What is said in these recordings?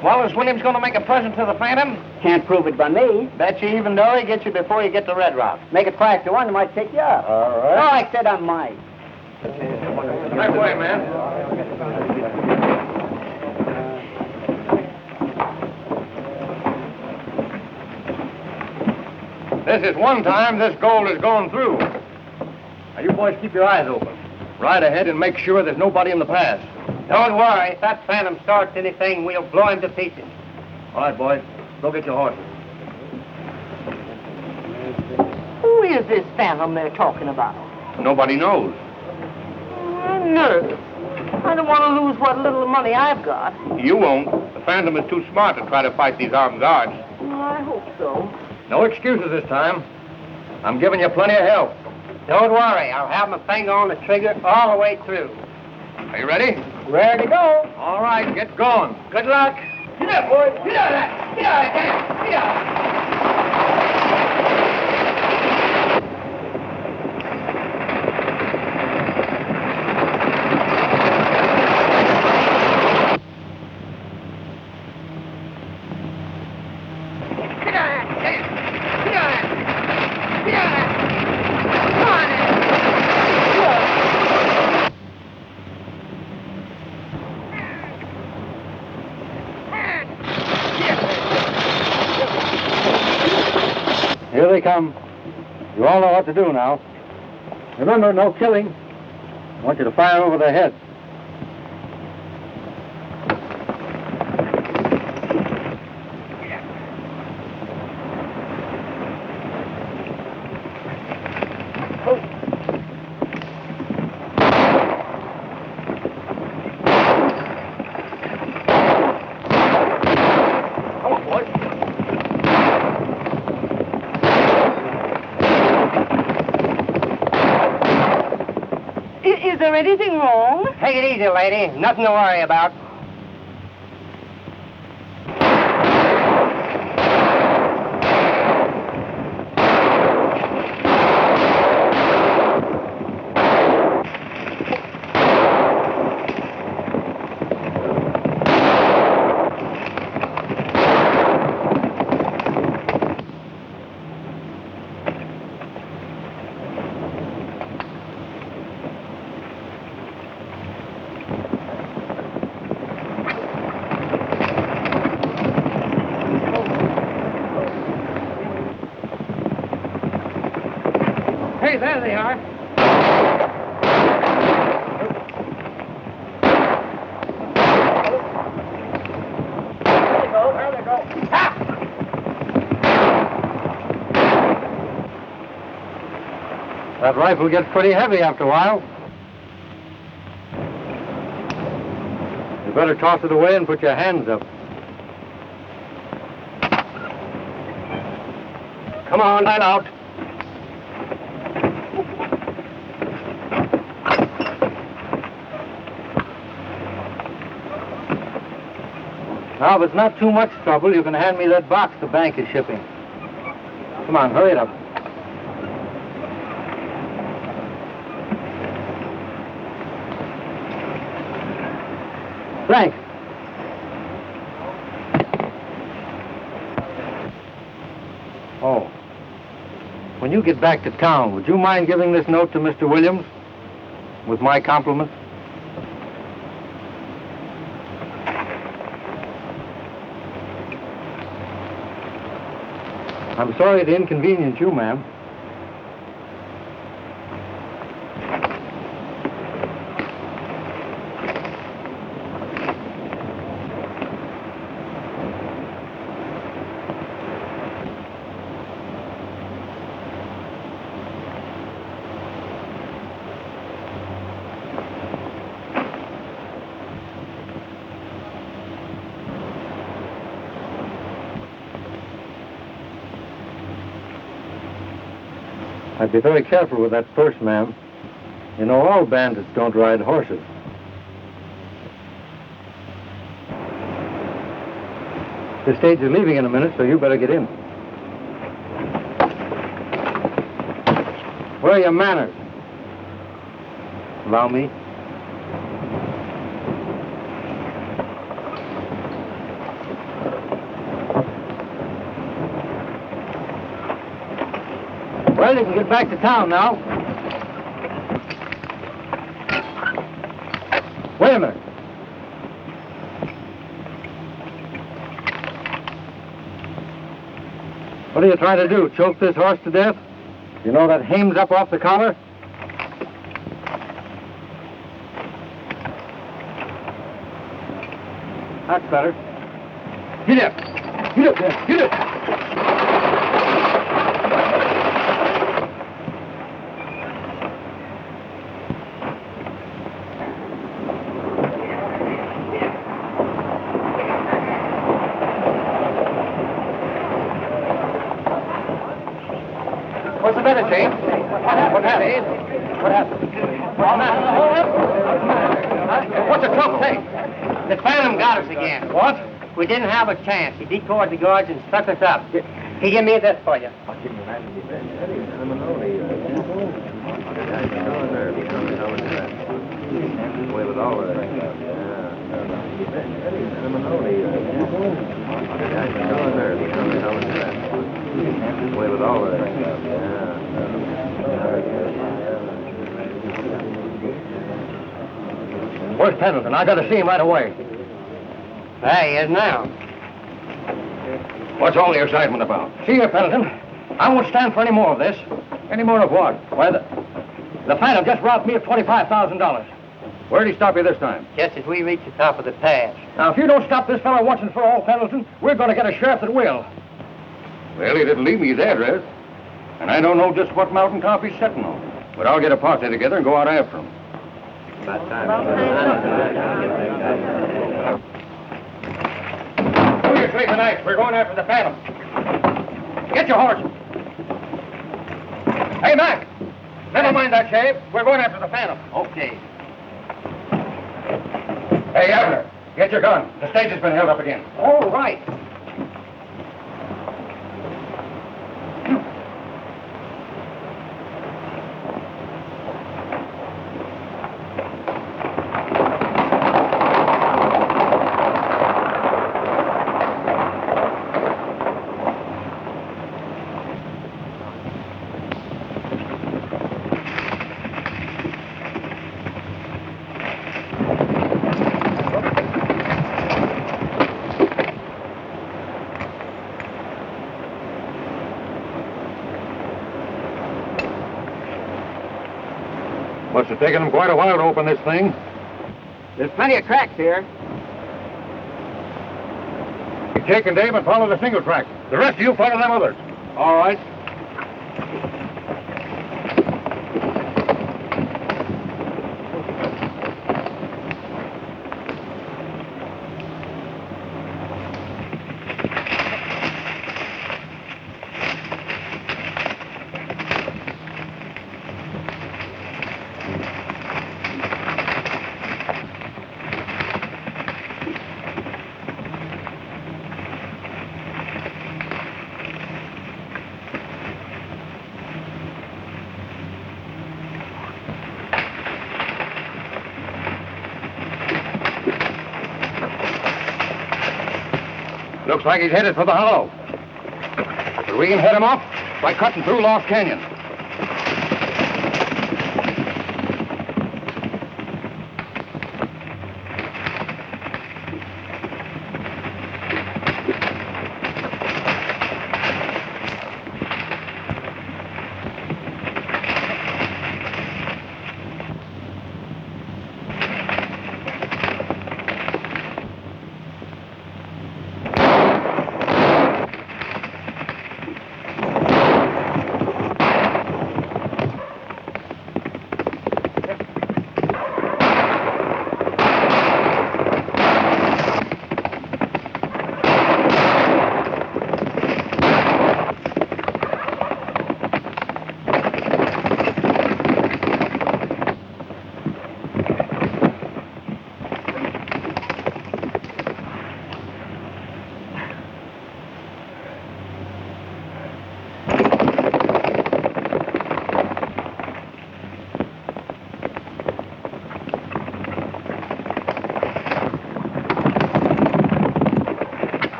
Well, is Williams going to make a present to the Phantom? Can't prove it by me. Bet you even though he gets you before you get to Red Rock. Make it 5-1, he might take you up. All right. No, I said I might. Right way, man. This is one time this gold is going through. Now, you boys keep your eyes open. Ride ahead and make sure there's nobody in the pass. Don't worry. If that Phantom starts anything, we'll blow him to pieces. All right, boys. Go get your horses. Who is this Phantom they're talking about? Nobody knows. I'm nervous. I don't want to lose what little money I've got. You won't. The Phantom is too smart to try to fight these armed guards. Well, I hope so. No excuses this time. I'm giving you plenty of help. Don't worry. I'll have my finger on the trigger all the way through. Are you ready? Ready to go. All right, get going. Good luck. Get up, boys. Get out of that. Get out of that. Get out. Here they come. You all know what to do now. Remember, no killing. I want you to fire over their heads. Is there anything wrong? Take it easy, lady. Nothing to worry about. Hey, there they are. There they go. That rifle gets pretty heavy after a while. You better toss it away and put your hands up. Come on, line out. Now, if it's not too much trouble, you can hand me that box the bank is shipping. Come on, hurry it up. Frank. Oh. When you get back to town, would you mind giving this note to Mr. Williams? With my compliments? I'm sorry to inconvenience you, ma'am. I'd be very careful with that purse, ma'am. You know, all bandits don't ride horses. The stage is leaving in a minute, so you better get in. Where are your manners? Allow me. Well, you can get back to town now. Wait a minute. What are you trying to do, choke this horse to death? You know that hame's up off the collar? That's better. Get up. Get up there. Get up. What's the matter, James? What happened? What happened? What's the trouble? Hey, The Phantom got us again. what? We didn't have a chance. He decoyed the guards and stuck us up. He give me this for you. Where's Pendleton? I gotta see him right away. There he is now. What's all the excitement about? See here, Pendleton. I won't stand for any more of this. Any more of what? Why, the Phantom just robbed me of $25,000. Where'd he stop you this time? Just as we reach the top of the pass. Now, if you don't stop this fellow once and for all, Pendleton, we're going to get a sheriff that will. Well, he didn't leave me his address. And I don't know just what mountain top he's sitting on. But I'll get a posse together and go out after him. Who you sleeping tonight? We're going after the Phantom. Get your horses. Hey, Mac. Never mind that shave. We're going after the Phantom. Okay. Hey, Abner, get your gun. The stage has been held up again. All right. Must have taken them quite a while to open this thing. There's plenty of cracks here. Jake and Dave and follow the single track. The rest of you follow them others. All right. like he's headed for the hollow. But we can head him off by cutting through Lost Canyon.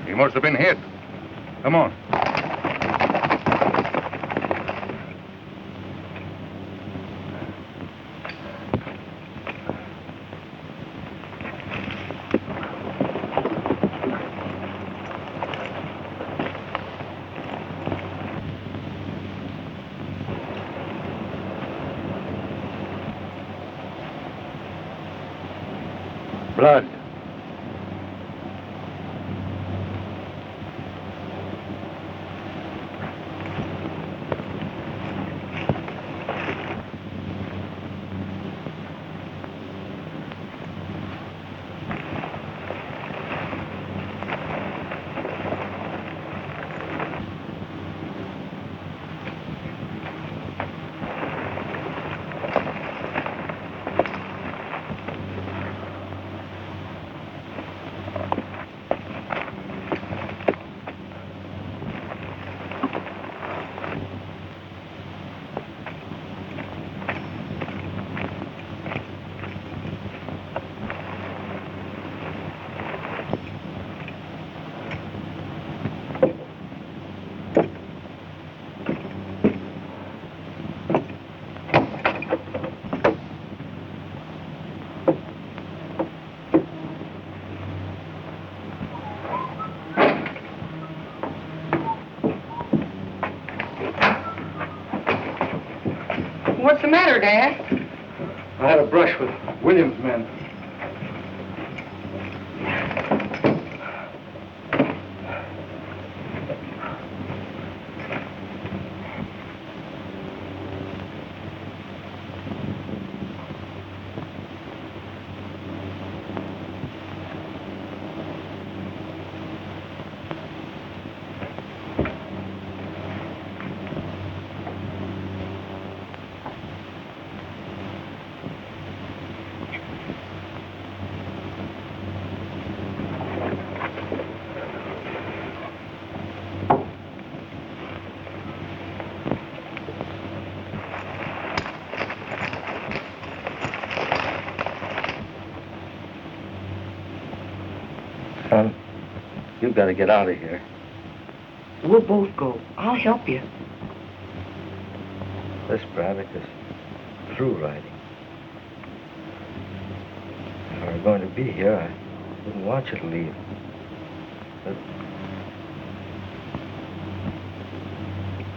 He must have been hit. Come on. Blood. What's the matter, Dad? I had a brush with Williams' men. Son, you've got to get out of here. We'll both go. I'll help you. This Braddock is through riding. If I were going to be here, I wouldn't want you to leave. But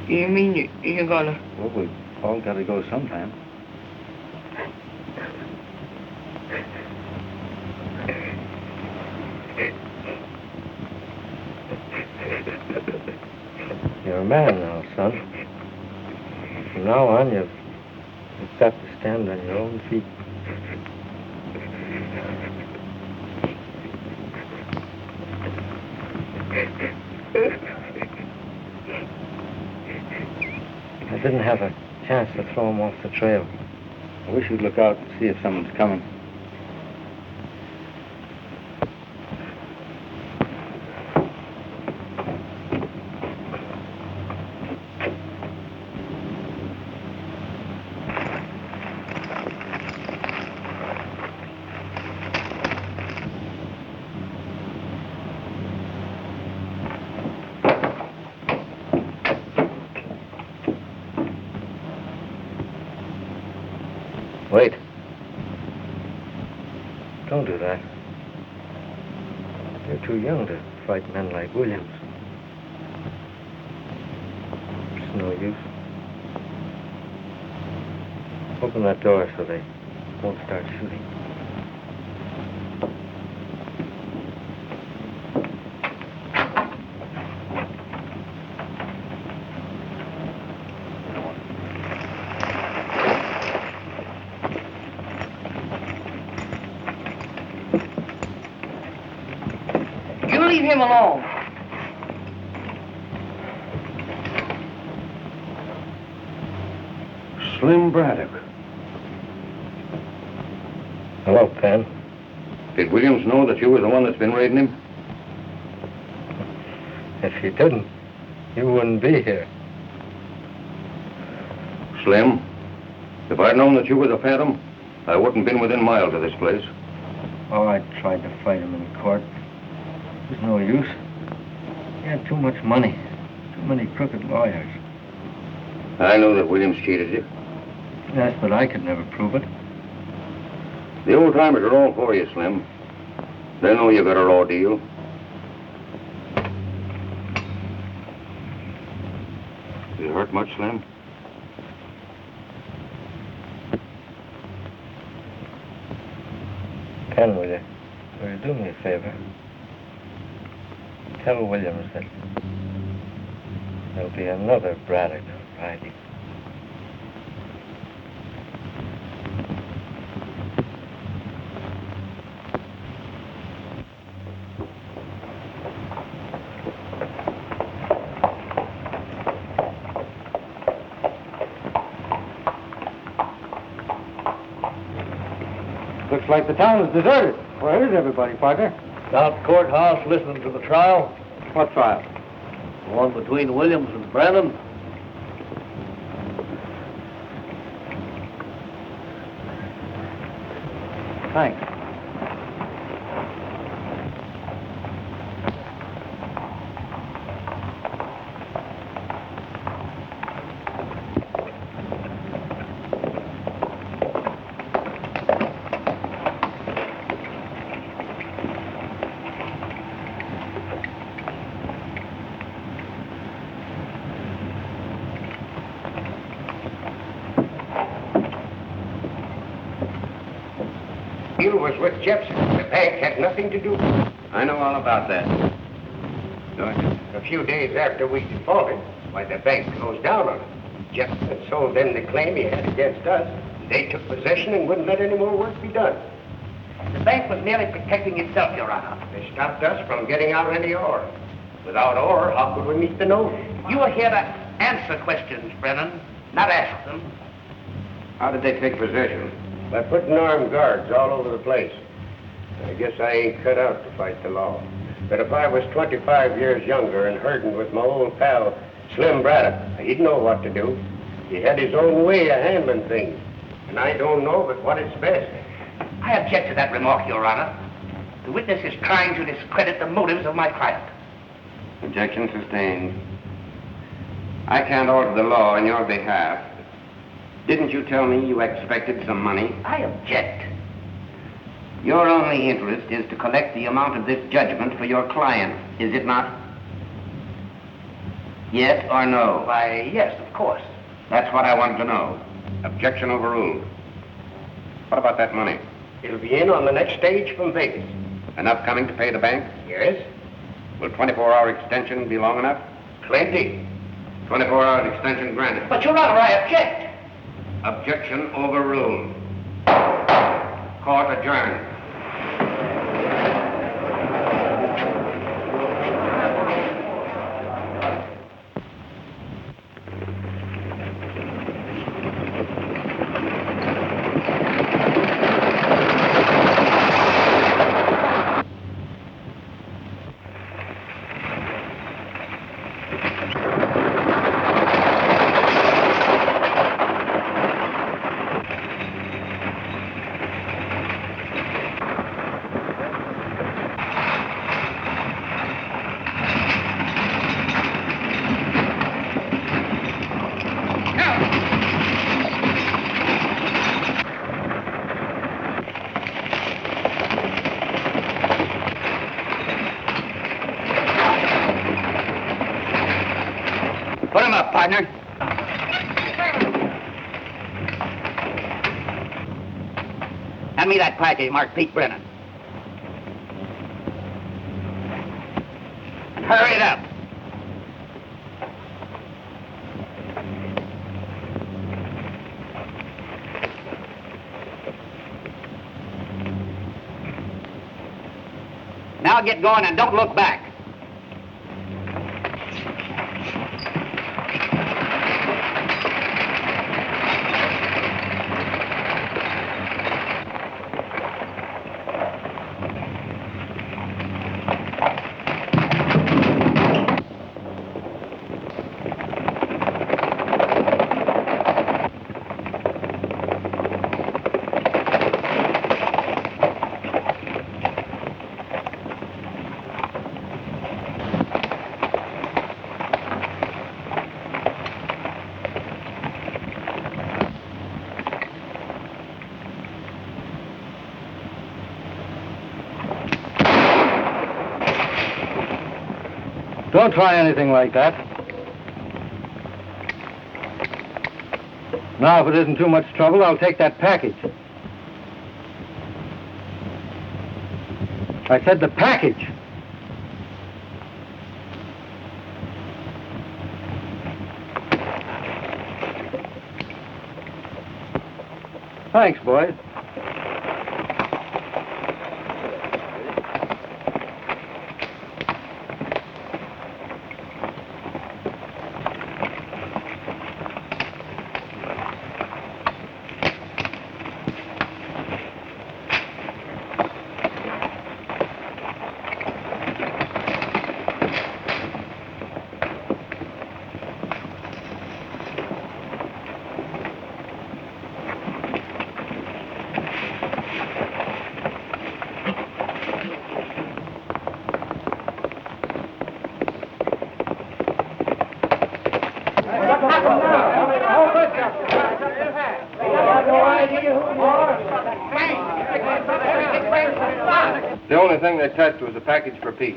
You mean you're gonna... well, we've all got to go sometime. You're a man now, son. From now on, you've got to stand on your own feet. I didn't have a chance to throw him off the trail. I wish you'd look out and see if someone's coming. Don't do that. You're too young to fight men like Williams. It's no use. Open that door so they won't start shooting. You leave him alone. Slim Braddock. Hello, Pen. Did Williams know that you were the one that's been raiding him? If he didn't, you wouldn't be here. Slim, if I'd known that you were the Phantom, I wouldn't been within miles of this place. Oh, I tried to fight him in court. There's no use. He had too much money. Too many crooked lawyers. I knew that Williams cheated you. Yes, but I could never prove it. The old-timers are all for you, Slim. They know you got a raw deal. You hurt much, Slim? Pen, will you do me a favor? Tell Williams that there'll be another Braddock riding. Looks like the town is deserted. Where is everybody, partner? Down at the courthouse listening to the trial. What trial? The one between Williams and Brennan. Thanks. You was with Jepson. The bank had nothing to do with it. I know all about that. A few days after we defaulted, why, the bank closed down on it. Jepson sold them the claim he had against us. They took possession and wouldn't let any more work be done. The bank was merely protecting itself, Your Honor. They stopped us from getting out any ore. Without ore, how could we meet the note? You are here to answer questions, Brennan, not ask them. How did they take possession? By putting armed guards all over the place. I guess I ain't cut out to fight the law. But if I was 25 years younger and herding with my old pal, Slim Braddock, he'd know what to do. He had his own way of handling things. And I don't know but what is best. I object to that remark, Your Honor. The witness is trying to discredit the motives of my client. Objection sustained. I can't alter the law on your behalf. Didn't you tell me you expected some money? I object. Your only interest is to collect the amount of this judgment for your client, is it not? Yes or no? Why, yes, of course. That's what I wanted to know. Objection overruled. What about that money? It'll be in on the next stage from Vegas. Enough coming to pay the bank? Yes? Will 24-hour extension be long enough? Plenty. 24 hours extension granted. But, Your Honor, I object. Objection overruled. Court adjourned. partner. Hand me that package marked Pete Brennan. And hurry it up. Now get going and don't look back. Don't try anything like that. Now, if it isn't too much trouble, I'll take that package. I said the package. Thanks, boys. The only thing they touched was a package for Pete.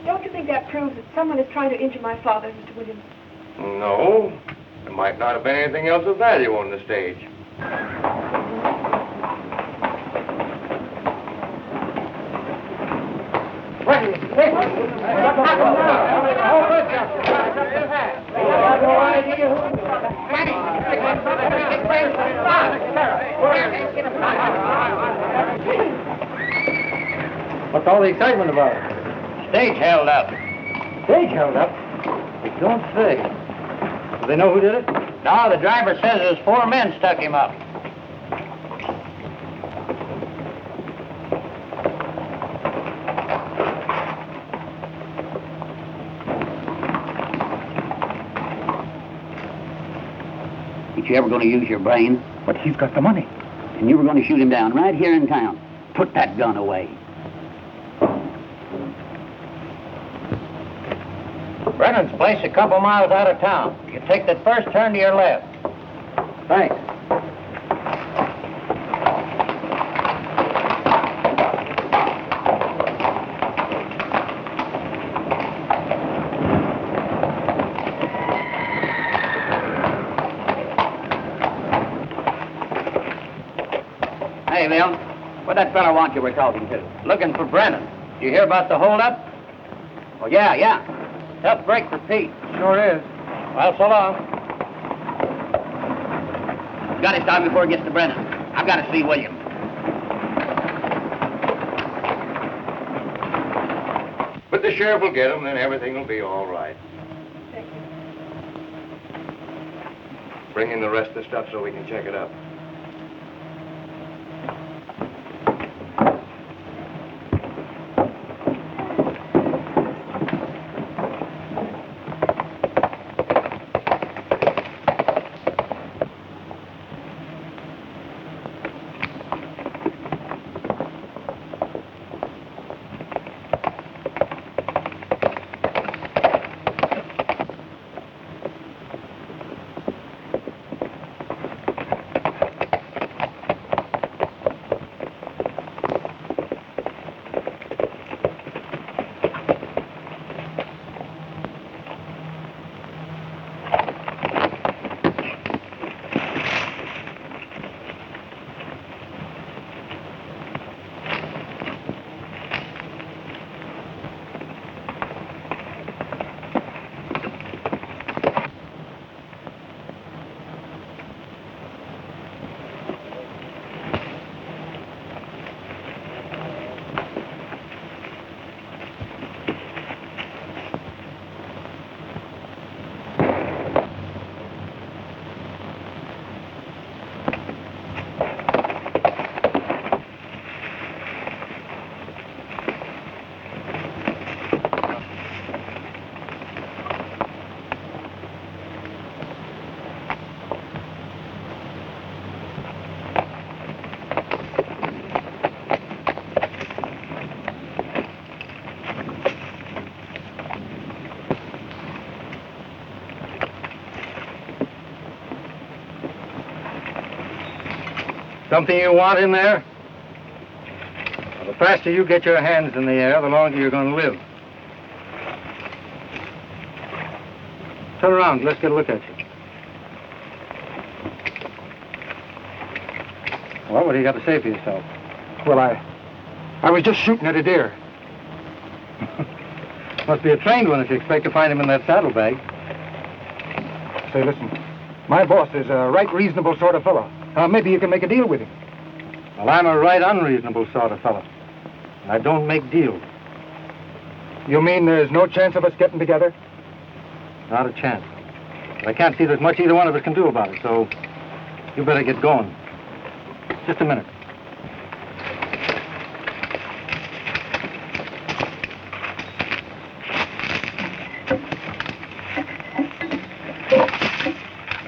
Don't you think that proves that someone is trying to injure my father, Mr. Williams? No. There might not have been anything else of value on the stage. What's all the excitement about? Stage held up. Stage held up? They don't say. Do they know who did it? No, the driver says there's 4 men stuck him up. Ain't you ever going to use your brain? But he's got the money. And you were going to shoot him down right here in town. Put that gun away. Brennan's place a couple miles out of town. You take that first turn to your left. Thanks. Hey, Bill, what that fella want you were talking to? Looking for Brennan. You hear about the holdup? Oh, yeah. Tough break for Pete. Sure is. Well, so long. Got to stop before it gets to Brennan. I've got to see Williams. But the sheriff will get him, then everything will be all right. Thank you. Bring in the rest of the stuff so we can check it up. Something you want in there? Well, the faster you get your hands in the air, the longer you're going to live. Turn around. Let's get a look at you. Well, what do you got to say for yourself? Well, I was just shooting at a deer. Must be a trained one if you expect to find him in that saddlebag. Say, listen, my boss is a right reasonable sort of fellow. Maybe you can make a deal with him. Well, I'm a right unreasonable sort of fellow. And I don't make deals. You mean there's no chance of us getting together? Not a chance. But I can't see there's much either one of us can do about it, so you better get going. Just a minute.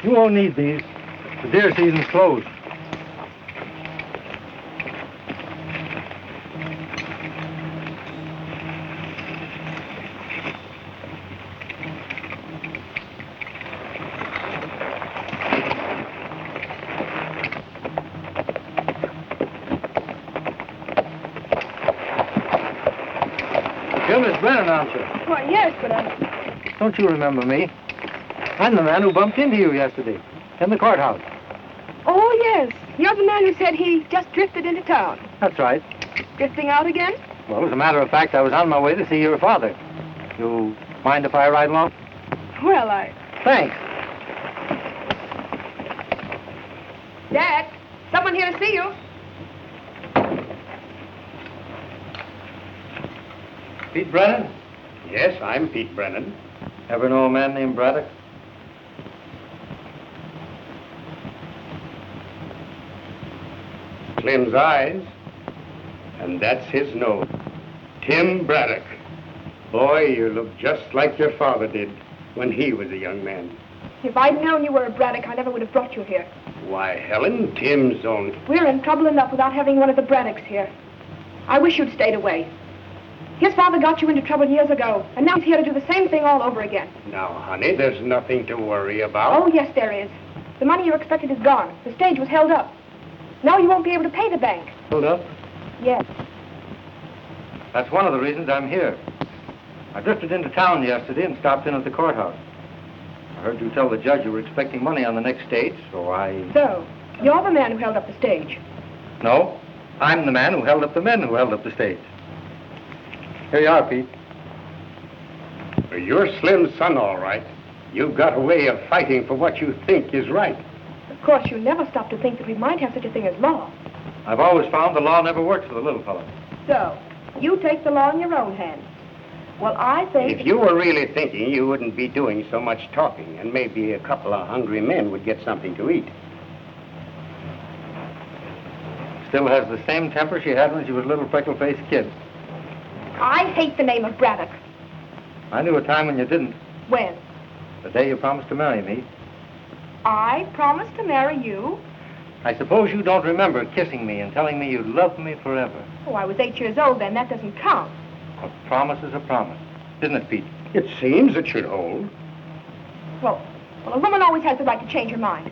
You won't need these. The deer season's closed. You're Miss Brennan, aren't you? Why, yes, but Don't you remember me? I'm the man who bumped into you yesterday in the courthouse. Oh, yes. You're the man who said he just drifted into town. That's right. Drifting out again? Well, as a matter of fact, I was on my way to see your father. You mind if I ride along? Well, Thanks. Dad, someone here to see you. Pete Brennan? Yes, I'm Pete Brennan. Ever know a man named Braddock? Slim's eyes, and that's his nose. Tim Braddock. Boy, you look just like your father did when he was a young man. If I'd known you were a Braddock, I never would have brought you here. Why, Helen, Tim's only... We're in trouble enough without having one of the Braddocks here. I wish you'd stayed away. His father got you into trouble years ago, and now he's here to do the same thing all over again. Now, honey, there's nothing to worry about. Oh, yes, there is. The money you expected is gone. The stage was held up. Now you won't be able to pay the bank. Hold up. Yes. That's one of the reasons I'm here. I drifted into town yesterday and stopped in at the courthouse. I heard you tell the judge you were expecting money on the next stage, so I... So, you're the man who held up the stage. No, I'm the man who held up the men who held up the stage. Here you are, Pete. Well, you're Slim's son, all right. You've got a way of fighting for what you think is right. Of course, you never stop to think that we might have such a thing as law. I've always found the law never works for the little fellow. So, you take the law in your own hands. Well, I think... If you were really thinking, you wouldn't be doing so much talking, and maybe a couple of hungry men would get something to eat. Still has the same temper she had when she was a little freckle-faced kid. I hate the name of Braddock. I knew a time when you didn't. When? The day you promised to marry me. I promised to marry you? I suppose you don't remember kissing me and telling me you'd love me forever. Oh, I was 8 years old then. That doesn't count. A promise is a promise. Isn't it, Pete? It seems it should hold. Well, a woman always has the right to change her mind.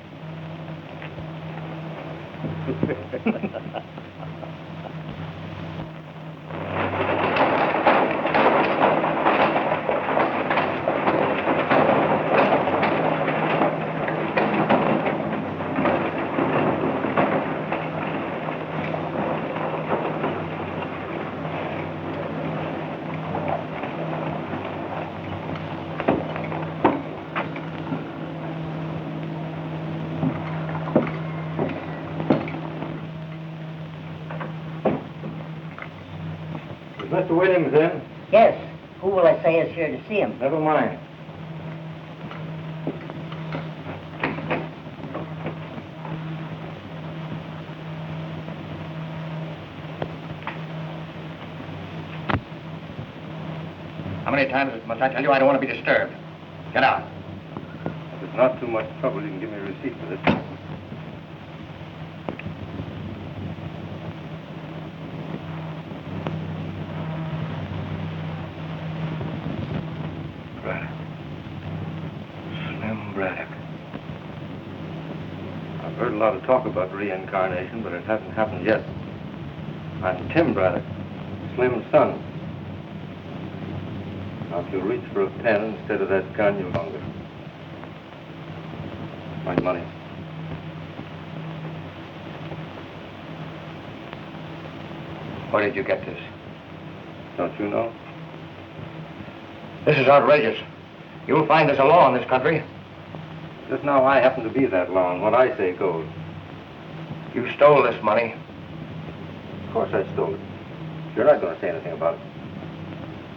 Mr. Williams in? Yes. Who will I say is here to see him? Never mind. How many times must I tell you I don't want to be disturbed? Get out. If it's not too much trouble, you can give me a receipt for this. Braddock. I've heard a lot of talk about reincarnation, but it hasn't happened yet. I'm Tim Braddock, Slim's son. Now, if you'll reach for a pen instead of that gun, you'll longer. My money. Where did you get this? Don't you know? This is outrageous. You'll find there's a law in this country. Just now, I happen to be that law, and what I say goes. You stole this money. Of course I stole it. You're not going to say anything about it.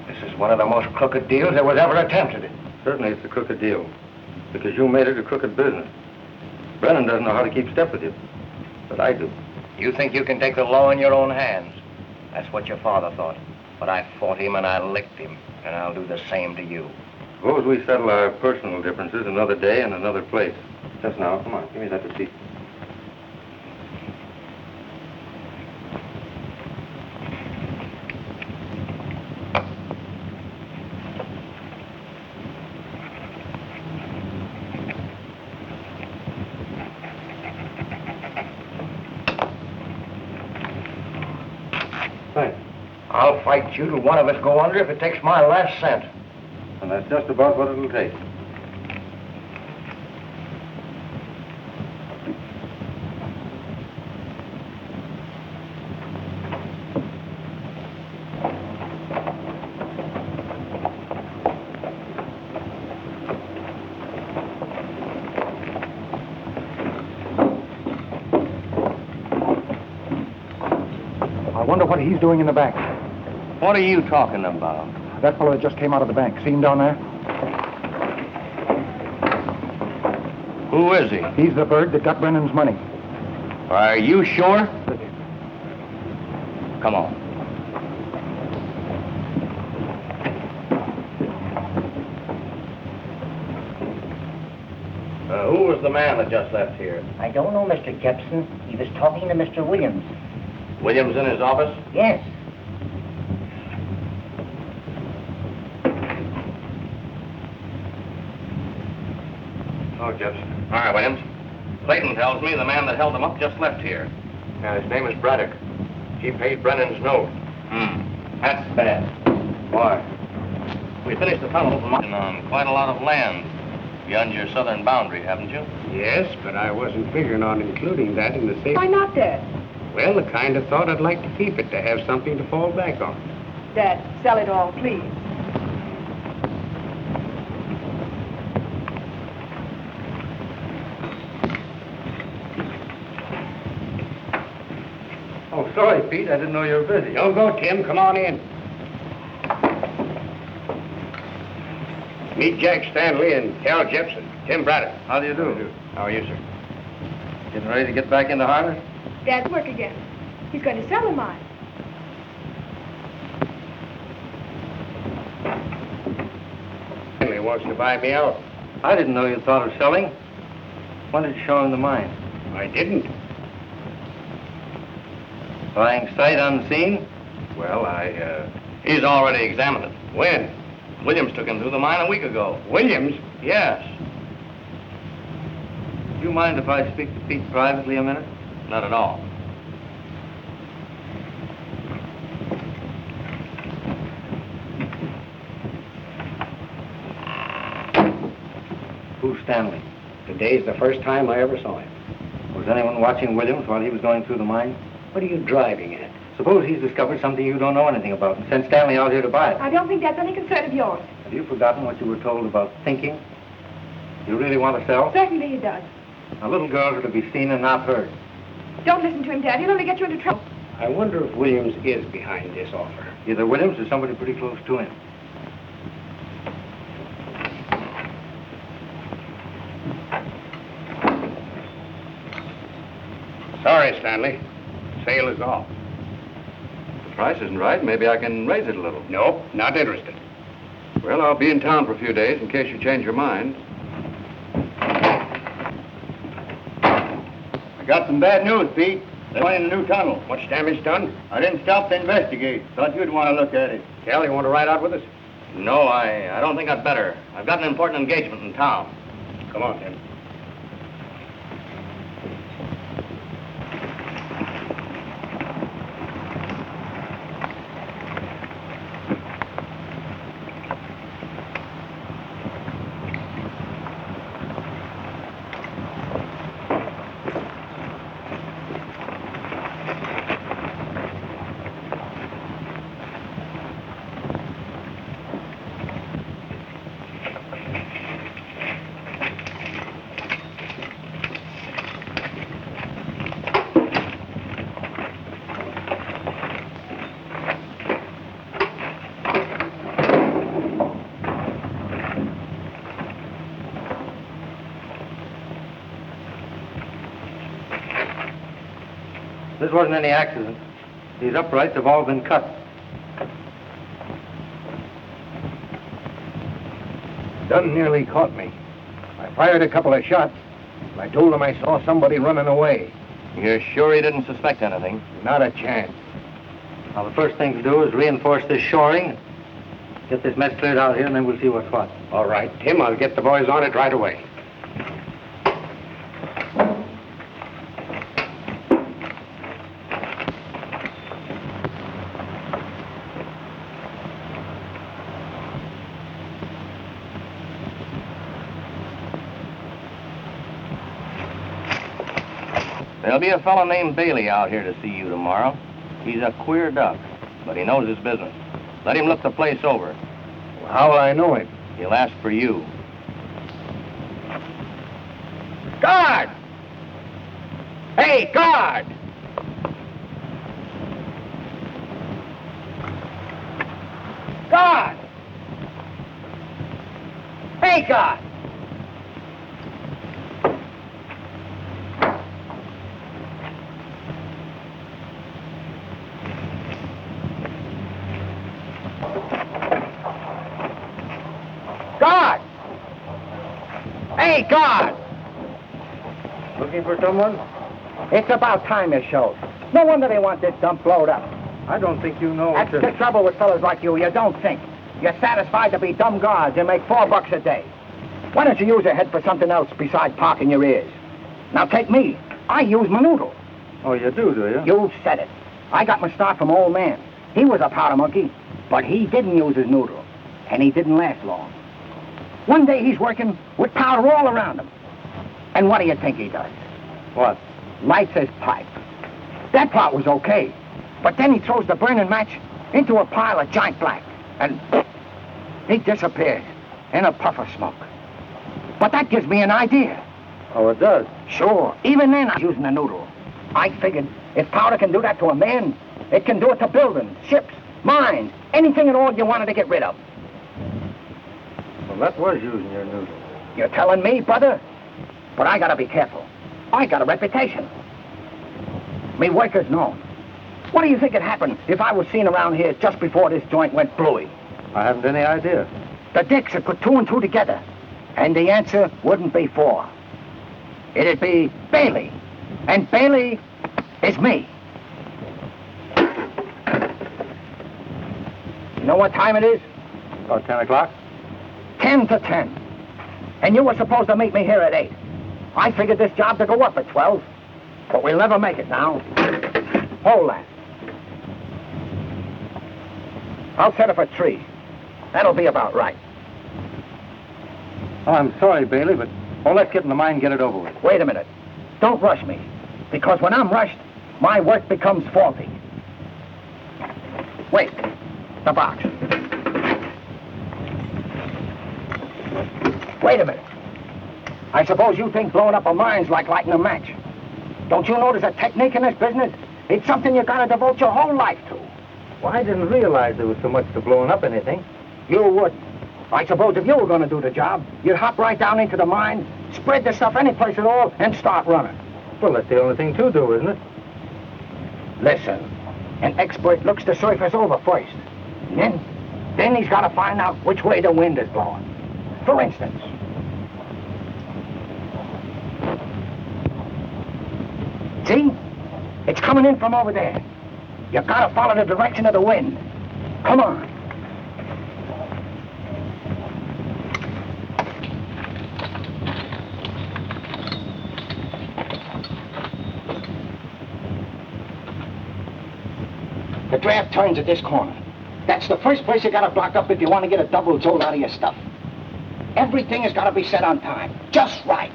This is one of the most crooked deals that was ever attempted. Certainly it's a crooked deal, because you made it a crooked business. Brennan doesn't know how to keep step with you, but I do. You think you can take the law in your own hands? That's what your father thought. But I fought him and I licked him, and I'll do the same to you. Suppose we settle our personal differences another day and another place. Just now, come on, give me that receipt. Thanks. I'll fight you till one of us go under if it takes my last cent. And that's just about what it'll take. I wonder what he's doing in the bank. What are you talking about? That fellow that just came out of the bank. See him down there? Who is he? He's the bird that got Brennan's money. Are you sure? Come on. Who was the man that just left here? I don't know, Mr. Jepson. He was talking to Mr. Williams. Williams in his office? Yes. Oh, Jepson. All right, Williams. Clayton tells me the man that held him up just left here. Yeah, his name is Braddock. He paid Brennan's note. That's bad. Why? We finished the tunnel from on quite a lot of land beyond your southern boundary, haven't you? Yes, but I wasn't figuring on including that in the safety. Why not, Dad? Well, the kind of thought I'd like to keep it, to have something to fall back on. Dad, sell it all, please. Oh, sorry, Pete. I didn't know you were busy. Don't go, Tim. Come on in. Meet Jack Stanley and Cal Jepson. Tim Braddock. How do you do? How are you, sir? Getting ready to get back into harness? Dad's work again. He's going to sell the mine. Stanley wants to buy me out. I didn't know you thought of selling. When did you show him the mine? I didn't. Buying sight unseen? Well, He's already examined it. When? Williams took him through the mine a week ago. Williams? Yes. Do you mind if I speak to Pete privately a minute? Not at all. Who's Stanley? Today's the first time I ever saw him. Was anyone watching Williams while he was going through the mine? What are you driving at? Suppose he's discovered something you don't know anything about and sent Stanley out here to buy it. I don't think that's any concern of yours. Have you forgotten what you were told about thinking? You really want to sell? Certainly he does. A little girl to be seen and not heard. Don't listen to him, Dad. He'll only get you into trouble. I wonder if Williams is behind this offer. Either Williams or somebody pretty close to him. Sorry, Stanley. Sale is off. The price isn't right. Maybe I can raise it a little. Nope, not interested. Well, I'll be in town for a few days in case you change your mind. I got some bad news, Pete. They went in a new tunnel. Much damage done? I didn't stop to investigate. Thought you'd want to look at it. Cal, you want to ride out with us? No, I don't think I'd better. I've got an important engagement in town. Come on, Tim. This wasn't any accident. These uprights have all been cut. Dunn nearly caught me. I fired a couple of shots. I told him I saw somebody running away. You're sure he didn't suspect anything? Not a chance. Now, the first thing to do is reinforce this shoring, get this mess cleared out here, and then we'll see what's what. All right, Tim, I'll get the boys on it right away. There'll be a fellow named Bailey out here to see you tomorrow. He's a queer duck, but he knows his business. Let him look the place over. How will I know him? He'll ask for you. Guard! Hey, guard! Guard! Hey, guard! Guard! Hey, guard! Looking for someone? It's about time you showed. No wonder they want this dump blowed up. I don't think you know. That's the trouble with fellas like you. You don't think. You're satisfied to be dumb guards and make $4 a day. Why don't you use your head for something else besides parking your ears? Now take me. I use my noodle. Oh, you do you? You said it. I got my start from old man. He was a powder monkey, but he didn't use his noodle, and he didn't last long. One day he's working with powder all around him. And what do you think he does? What? Lights his pipe. That part was okay. But then he throws the burning match into a pile of giant black. And he disappears in a puff of smoke. But that gives me an idea. Oh, it does? Sure. Even then, I was using a noodle. I figured if powder can do that to a man, it can do it to buildings, ships, mines, anything at all you wanted to get rid of. Well, that was using your noodle. You're telling me, brother? But I gotta be careful. I got a reputation. Me workers know. What do you think would happen if I was seen around here just before this joint went bluey? I haven't any idea. The dicks would put 2 and 2 together, and the answer wouldn't be 4. It'd be Bailey, and Bailey is me. You know what time it is? About 10 o'clock? 10 to 10. And you were supposed to meet me here at 8. I figured this job to go up at 12, but we'll never make it now. Hold that. I'll set up a tree. That'll be about right. Oh, I'm sorry, Bailey, but let's get in the mine and get it over with. Wait a minute. Don't rush me, because when I'm rushed, my work becomes faulty. Wait. The box. Wait a minute. I suppose you think blowing up a mine's like lighting a match. Don't you know there's a technique in this business? It's something you gotta devote your whole life to. Well, I didn't realize there was so much to blowing up anything. You wouldn't. I suppose if you were gonna do the job, you'd hop right down into the mine, spread the stuff any place at all, and start running. Well, that's the only thing to do, isn't it? Listen, an expert looks the surface over first. And then he's gotta find out which way the wind is blowing. For instance, see? It's coming in from over there. You gotta follow the direction of the wind. Come on. The draft turns at this corner. That's the first place you gotta block up if you want to get a double jolt out of your stuff. Everything has gotta be set on time. Just right.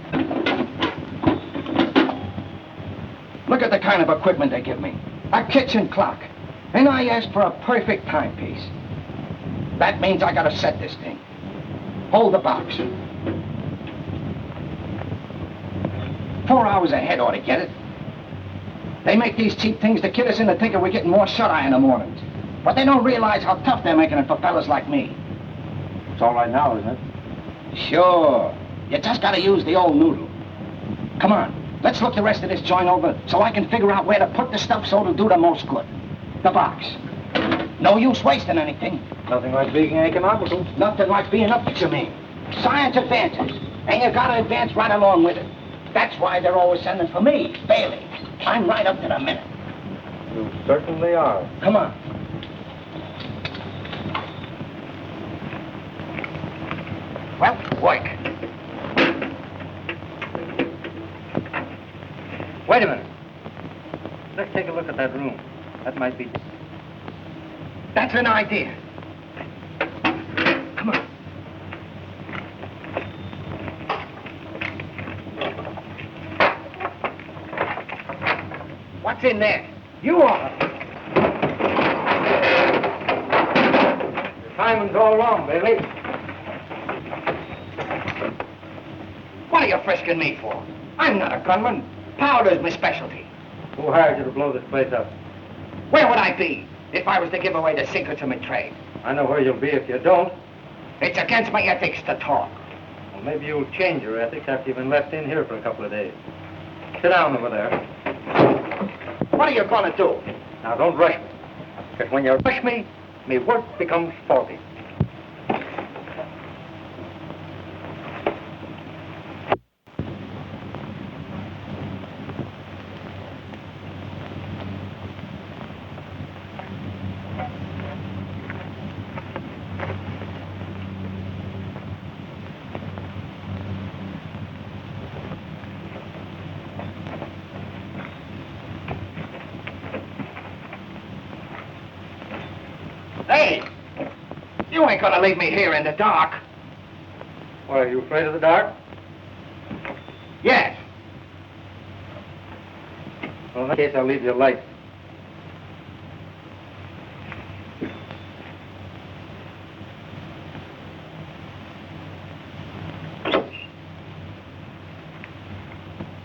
Look at the kind of equipment they give me. A kitchen clock. And I asked for a perfect timepiece. That means I gotta set this thing. Hold the box. 4 hours ahead ought to get it. They make these cheap things to kid us into thinking we're getting more shut-eye in the mornings. But they don't realize how tough they're making it for fellas like me. It's all right now, isn't it? Sure. You just gotta use the old noodle. Come on. Let's look the rest of this joint over so I can figure out where to put the stuff so it'll do the most good. The box. No use wasting anything. Nothing like being economical. Nothing like being up to you mean. Science advances, and you gotta advance right along with it. That's why they're always sending for me, Bailey. I'm right up to the minute. You certainly are. Come on. Well, work. Wait a minute. Let's take a look at that room. That might be... That's an idea. Come on. What's in there? You are. Your timing's all wrong, Bailey. What are you frisking me for? I'm not a gunman. Powder's my specialty. Who hired you to blow this place up? Where would I be if I was to give away the secrets of my trade? I know where you'll be if you don't. It's against my ethics to talk. Well, maybe you'll change your ethics after you've been left in here for a couple of days. Sit down over there. What are you gonna do? Now, don't rush me. Because when you rush me, my work becomes faulty. Hey! You ain't gonna leave me here in the dark. Why, are you afraid of the dark? Yes. Well, in that case, I'll leave you a light.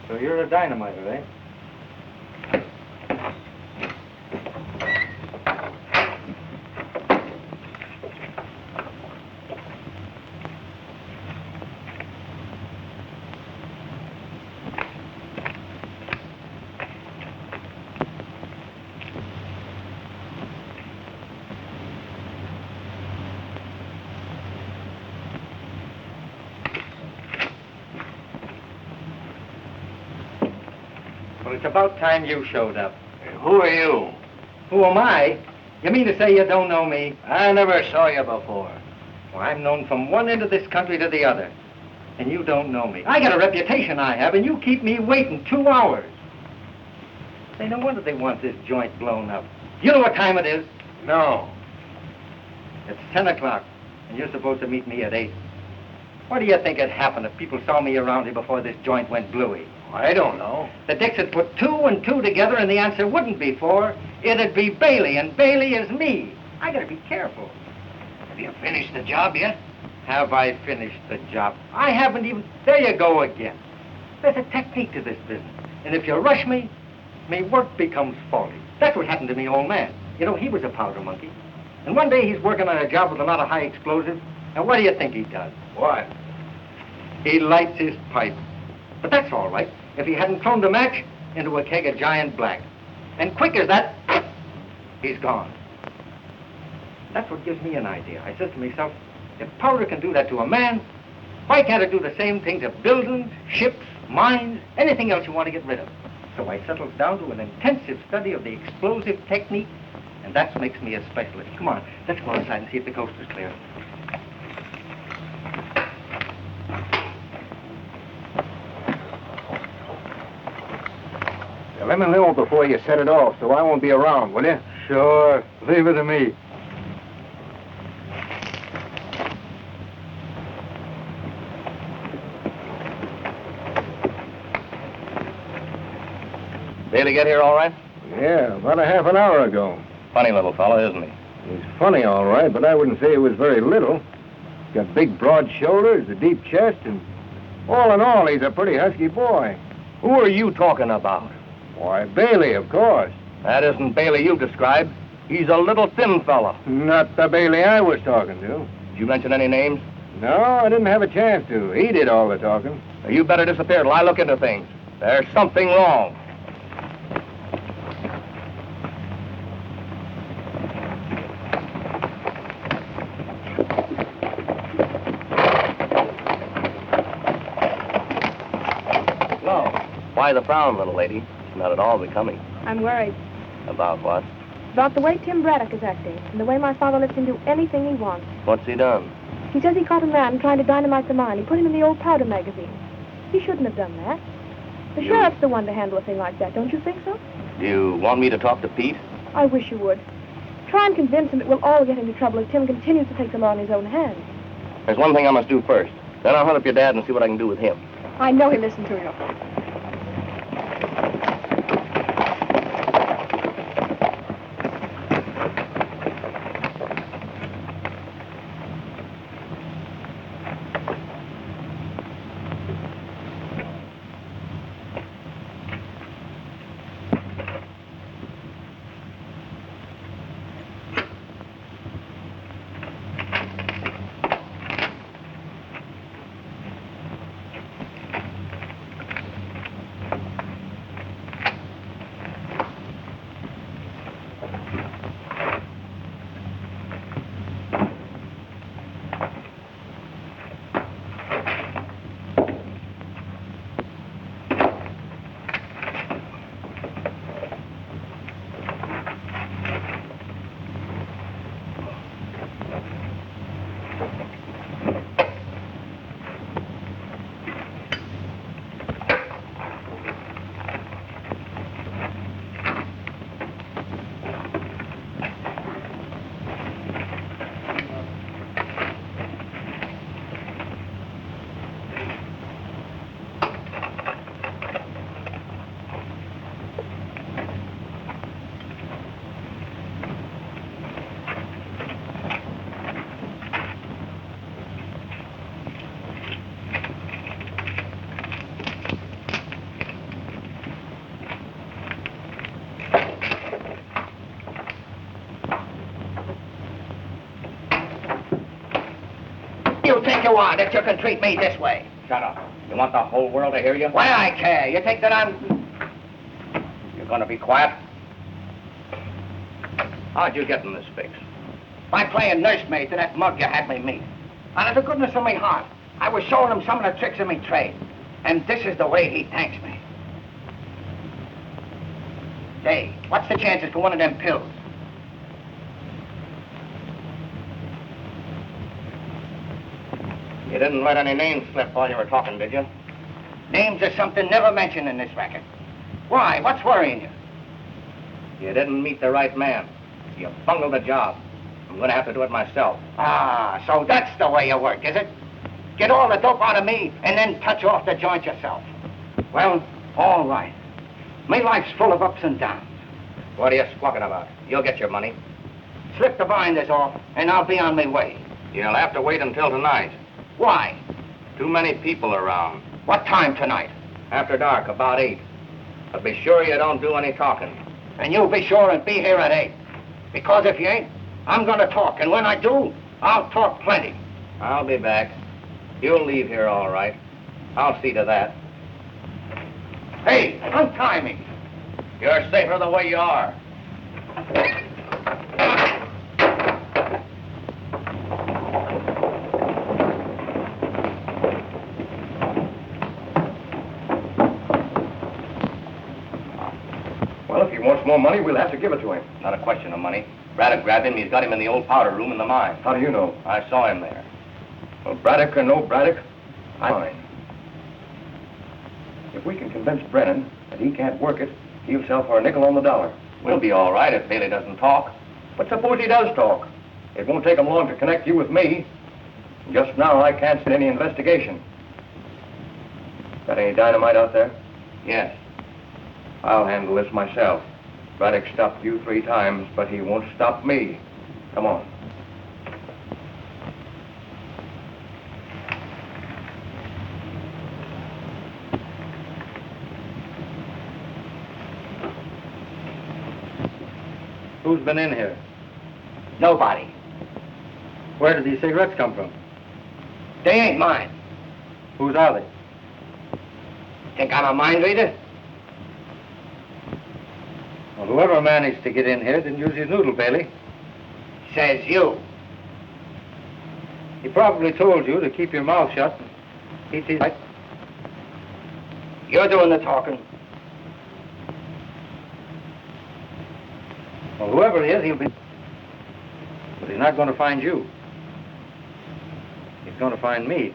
So you're a dynamiter, eh? Well, it's about time you showed up. Who are you? Who am I? You mean to say you don't know me? I never saw you before. Well, I'm known from one end of this country to the other. And you don't know me. I got a reputation I have, and you keep me waiting 2 hours. Say, no wonder they want this joint blown up. Do you know what time it is? No. It's 10 o'clock, and you're supposed to meet me at 8. What do you think would happen if people saw me around here before this joint went bluey? I don't know. The Dicks would put 2 and 2 together, and the answer wouldn't be 4. It'd be Bailey, and Bailey is me. I gotta be careful. Have you finished the job yet? Have I finished the job? I haven't even... There you go again. There's a technique to this business. And if you rush me, my work becomes faulty. That's what happened to me old man. You know, he was a powder monkey. And one day he's working on a job with a lot of high explosives. And what do you think he does? What? He lights his pipe. But that's all right. If he hadn't thrown the match into a keg of giant black. And quick as that, he's gone. That's what gives me an idea. I says to myself, if powder can do that to a man, why can't it do the same thing to buildings, ships, mines, anything else you want to get rid of? So I settles down to an intensive study of the explosive technique, and that makes me a specialist. Come on, let's go outside and see if the coast is clear. Now, let me know before you set it off, so I won't be around, will you? Sure, leave it to me. Bailey get here all right? Yeah, about a half an hour ago. Funny little fellow, isn't he? He's funny, all right, but I wouldn't say he was very little. He's got big, broad shoulders, a deep chest, and all in all, he's a pretty husky boy. Who are you talking about? Why, Bailey, of course. That isn't Bailey you described. He's a little thin fella. Not the Bailey I was talking to. Did you mention any names? No, I didn't have a chance to. He did all the talking. You better disappear till I look into things. There's something wrong. No. Why the frown, little lady? It's not at all becoming. I'm worried. About what? About the way Tim Braddock is acting, and the way my father lets him do anything he wants. What's he done? He says he caught a man trying to dynamite the mine. He put him in the old powder magazine. He shouldn't have done that. The sheriff's the one to handle a thing like that, don't you think so? Do you want me to talk to Pete? I wish you would. Try and convince him that we'll all get into trouble if Tim continues to take the law in his own hands. There's one thing I must do first. Then I'll hunt up your dad and see what I can do with him. I know he'll listen to you. You think you are that you can treat me this way? Shut up. You want the whole world to hear you? Why, I care. You think that I'm... You're going to be quiet? How'd you get in this fix? By playing nursemaid to that mug you had me meet. Out of the goodness of my heart, I was showing him some of the tricks of my trade. And this is the way he thanks me. Say, what's the chances for one of them pills? You didn't let any names slip while you were talking, did you? Names are something never mentioned in this racket. Why? What's worrying you? You didn't meet the right man. You bungled the job. I'm going to have to do it myself. Ah, so that's the way you work, is it? Get all the dope out of me and then touch off the joint yourself. Well, all right. My life's full of ups and downs. What are you squawking about? You'll get your money. Slip the binders off and I'll be on my way. You'll have to wait until tonight. Why? Too many people around. What time tonight? After dark, about 8. But be sure you don't do any talking. And you be sure and be here at 8. Because if you ain't, I'm going to talk. And when I do, I'll talk plenty. I'll be back. You'll leave here all right. I'll see to that. Hey, untie me. You're safer the way you are. Well, if he wants more money, we'll have to give it to him. Not a question of money. Braddock grabbed him. He's got him in the old powder room in the mine. How do you know? I saw him there. Well, Braddock or no Braddock, I'm fine. If we can convince Brennan that he can't work it, he'll sell for a nickel on the dollar. We'll be all right if Bailey doesn't talk. But suppose he does talk. It won't take him long to connect you with me. Just now, I can't see any investigation. Got any dynamite out there? Yes. I'll handle this myself. Braddock stopped you 3 times, but he won't stop me. Come on. Who's been in here? Nobody. Where did these cigarettes come from? They ain't mine. Whose are they? Think I'm a mind reader? Well, whoever managed to get in here didn't use his noodle, Bailey. Says you. He probably told you to keep your mouth shut. He's right. You're doing the talking. Well, whoever he is, he'll be... But he's not going to find you. He's going to find me.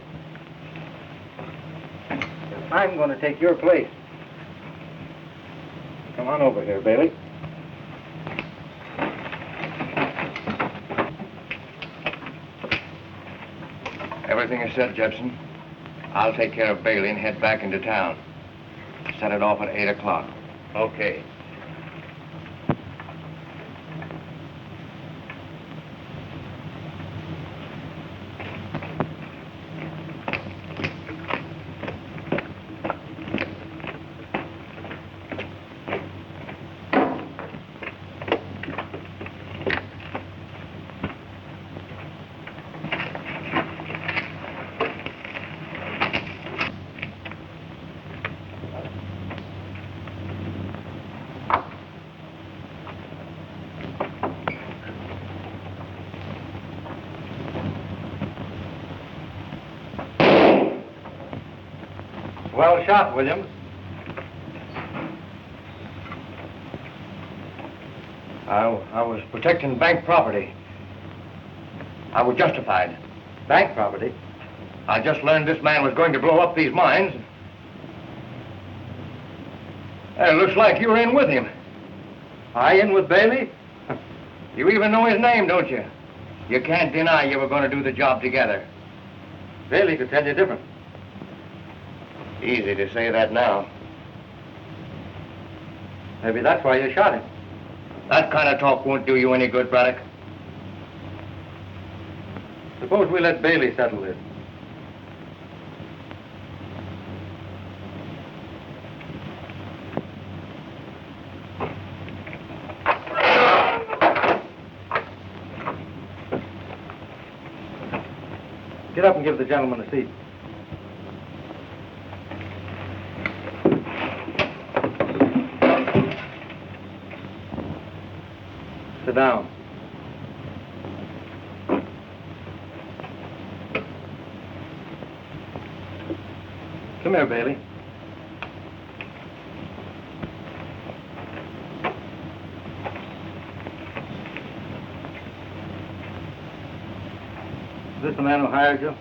I'm going to take your place. Come on over here, Bailey. Everything is said, Jepson. I'll take care of Bailey and head back into town. Set it off at 8 o'clock. Okay. Well shot, Williams. I was protecting bank property. I was justified. Bank property? I just learned this man was going to blow up these mines. It looks like you were in with him. I in with Bailey? You even know his name, don't you? You can't deny you were going to do the job together. Bailey could tell you different. Easy to say that now. Maybe that's why you shot him. That kind of talk won't do you any good, Braddock. Suppose we let Bailey settle this. Get up and give the gentleman a seat. Sit down. Come here, Bailey. Is this the man who hired you?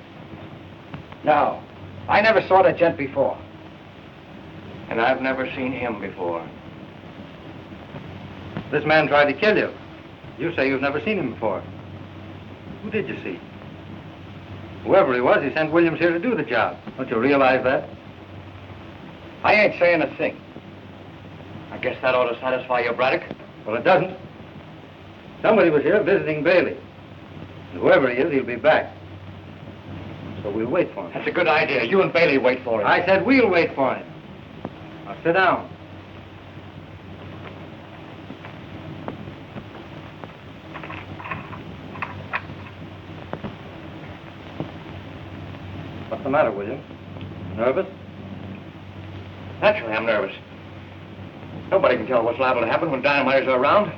No. I never saw the gent before. And I've never seen him before. This man tried to kill you. You say you've never seen him before. Who did you see? Whoever he was, he sent Williams here to do the job. Don't you realize that? I ain't saying a thing. I guess that ought to satisfy you, Braddock. Well, it doesn't. Somebody was here visiting Bailey. And whoever he is, he'll be back. So we'll wait for him. That's a good idea. You and Bailey wait for him. I said we'll wait for him. Now sit down. What's the matter, Williams? Nervous? Naturally, I'm nervous. Nobody can tell what's liable to happen when dynamiters are around.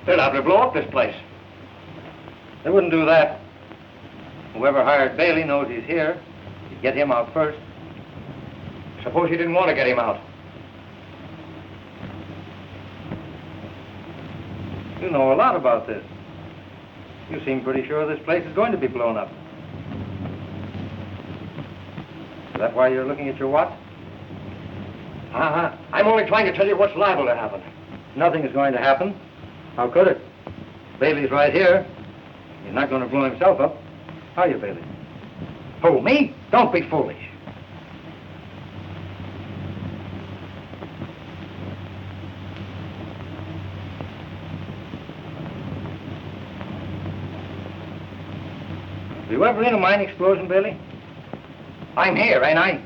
They're liable to blow up this place. They wouldn't do that. Whoever hired Bailey knows he's here. You'd get him out first. Suppose you didn't want to get him out. You know a lot about this. You seem pretty sure this place is going to be blown up. Is that why you're looking at your watch? I'm only trying to tell you what's liable to happen. Nothing is going to happen. How could it? Bailey's right here. He's not going to blow himself up. Are you, Bailey? Who, me? Don't be foolish. Were you ever in a mine explosion, Bailey? I'm here, ain't I?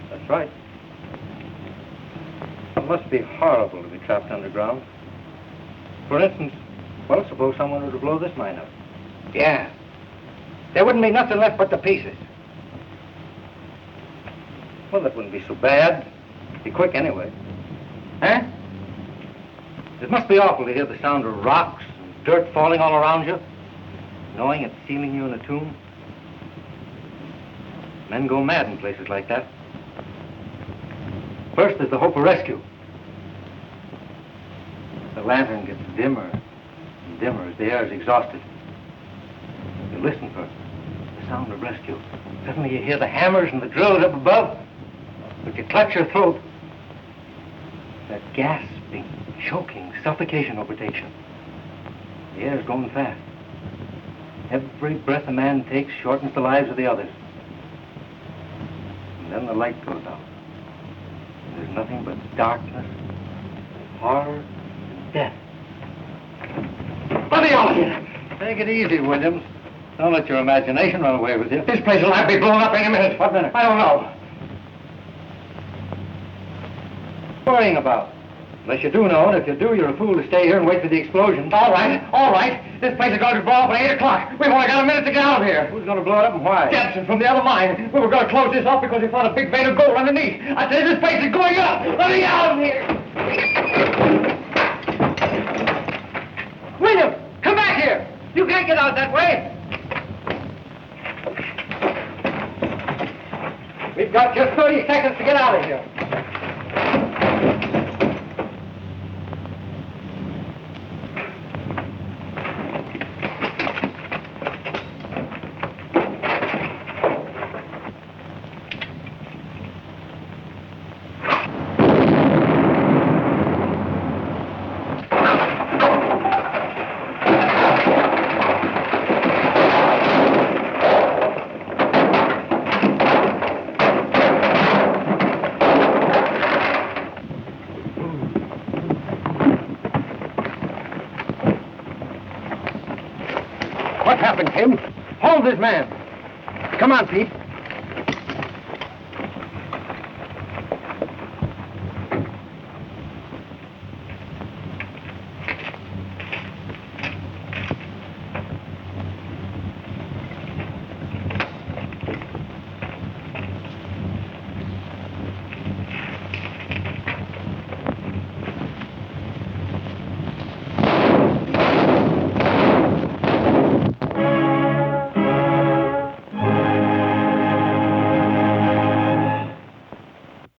That's right. It must be horrible to be trapped underground. For instance, well, suppose someone were to blow this mine up. Yeah. There wouldn't be nothing left but the pieces. Well, that wouldn't be so bad. Be quick anyway. Huh? It must be awful to hear the sound of rocks and dirt falling all around you, knowing it's sealing you in a tomb. Men go mad in places like that. First, there's the hope of rescue. The lantern gets dimmer and dimmer as the air is exhausted. You listen for the sound of rescue. Suddenly you hear the hammers and the drills up above, but you clutch your throat. That gasping, choking suffocation overtakes you. The air's going fast. Every breath a man takes shortens the lives of the others. And then the light goes out. There's nothing but darkness, horror, and death. Let me out of here! Take it easy, Williams. Don't let your imagination run away with you. This place will have to be blown up any minute. What minute? I don't know. Worrying about? Unless you do know, and if you do, you're a fool to stay here and wait for the explosion. All right. This place is going to blow up at 8 o'clock. We've only got a minute to get out of here. Who's going to blow it up and why? Jepson from the other mine. We were going to close this off because we found a big vein of gold underneath. I tell you, this place is going up. Let me get out of here. William, come back here. You can't get out that way. We've got just 30 seconds to get out of here. What happened, Tim? Hold this man. Come on, Pete.